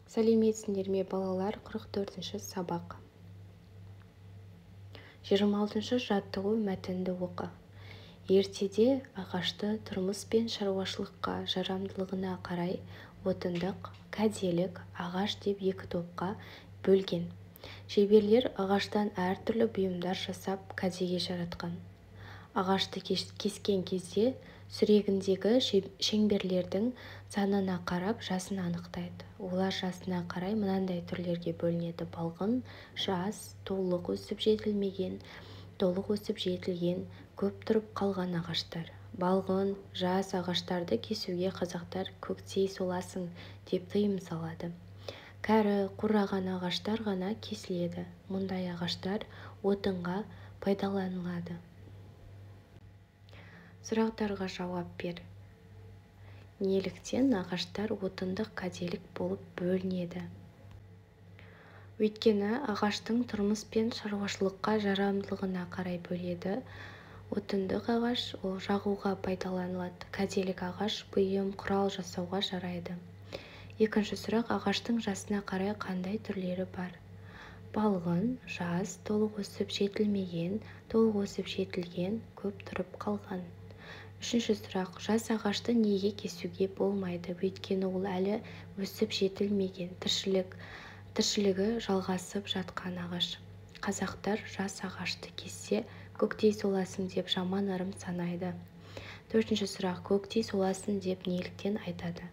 Сәлеметсіңдер ме балалар? 44-ші сабақ. 26-шы жаттығу мәтінді оқы. Ертеде ағашты тұрмыс пен шаруашылыққа жарамдылығына қарай отындық, кәделік, ағаш деп екі топқа бөлген. Шеберлер ағаштан әртүрлі бұйымдар жасап кәдеге жаратқан. Ағашты кескен кезде сүрегіндегі шеңберлердің санына қарап жасын анықтайды. Олар жасына қарай мынандай түрлерге бөлінеді: балғын, жас, толық өсіп жетілмеген, толық өсіп жетілген, көп тұрып қалған ағаштар. Балғын, жас ағаштарды кесуге қазақтар көктей соласың деп тыйым салады. Кәрі, қураған ағаштар ғана кесіледі. Мұндай ағаштар отынға пайдаланылады. Сұрақтарға жауап бер. Неліктен ағаштар отындық, кәделік болып бөлінеді? Өйткені ағаштың тұрмыс пен шаруашылыққа жарамдылығына қарай бөледі. Отындық ағаш ол жағуға пайдаланылады. Кәделік ағаш бұйым, құрал жасауға жарайды. Екінші сұрақ: ағаштың жасына қарай қандай түрлері бар? Балғын, жас, толық өсіп жетілмеген, толық өсіп жетілген, көп тұрып қалған. Үшінші сұрақ: жас ағашты неге кесуге болмайды? Өйткені ол әлі өсіп жетілмеген, тіршілігі жалғасып жатқан ағаш. Қазақтар жас ағашты кессе көктей соласың деп жаман ырым санайды. Төртінші сұрақ: көктей соласың деп неліктен айтады?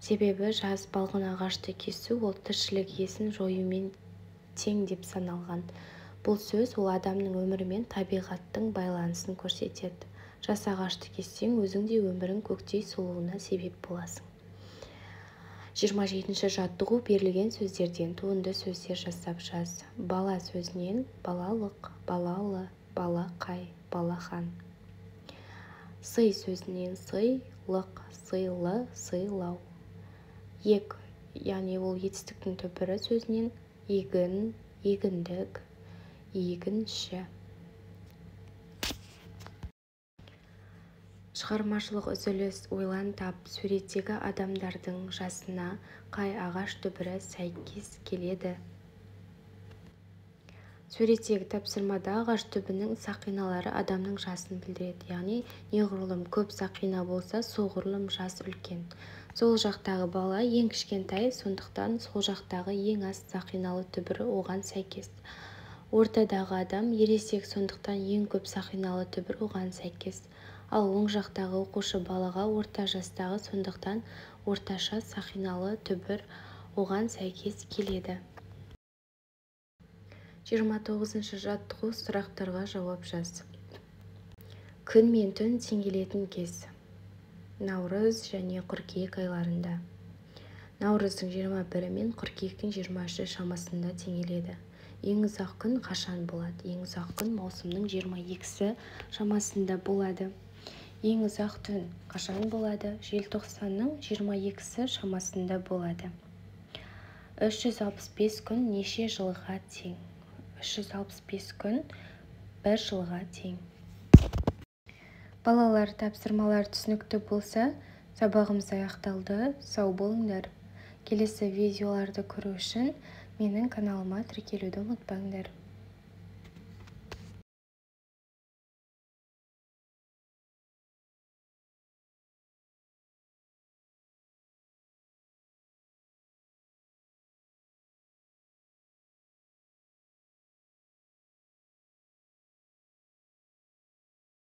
Себебі жас балғын ағашты кесу ол тіршілік иесін жоюмен тең деп саналған. Бұл сөз ол адамның өмірі мен табиғаттың байланысын көрсетеді. Жас ағашты кессең, өзің де өмірің көктей солуына себеп боласың. 27-ші жаттығу: берілген сөздерден туынды сөздер жасап жаз. Бала сөзінен балалық, балалы, балақай, балахан. Сый сөзінен сыйлық, сыйлы, сыйлау. Ек, яғни ол етістіктің түбірі сөзінен егін, егіндік, егінші. Шығармашылық үзіліс: ойлан тап. Суреттегі адамдардың жасына қай ағаш түбірі сәйкес келеді? Суреттегі тапсырмада ағаш түбінің сақиналары адамның жасын білдіреді. Яғни неғұрлым көп сақина болса, соғұрлым жас үлкен. Сол жақтағы бала ең кішкентай, сондықтан сол жақтағы ең аз сақиналы түбірі оған сәйкес. Ортадағы адам ересек, сондықтан ең көп сақиналы түбір оған сәйкес. Ал оң жақтағы оқушы балаға орта жастағы, сондықтан орташа сақиналы түбір оған сәйкес келеді. 29-ші жаттығу: сұрақтарға жауап жаз. Күн мен түн тең келетін кез. Наурыз және қыркүйек айларында. Наурыздың 21-і мен қыркүйектің 23-і шамасында тең келеді. Ең ұзақ күн қашан болады? Ең ұзақ күн маусымның 22-сі шамасында болады. Ең ұзақ түн қашан болады? Желтоқсанның 22-сі шамасында болады. 365 күн неше жылға тең? 365 күн 1 жылға тең. Балалар, тапсырмалар түсінікті болса, сабағымыз аяқталды. Сау болыңдар. Келесі видеоларды көру үшін менің каналыма тіркелуді ұмытпаңдар.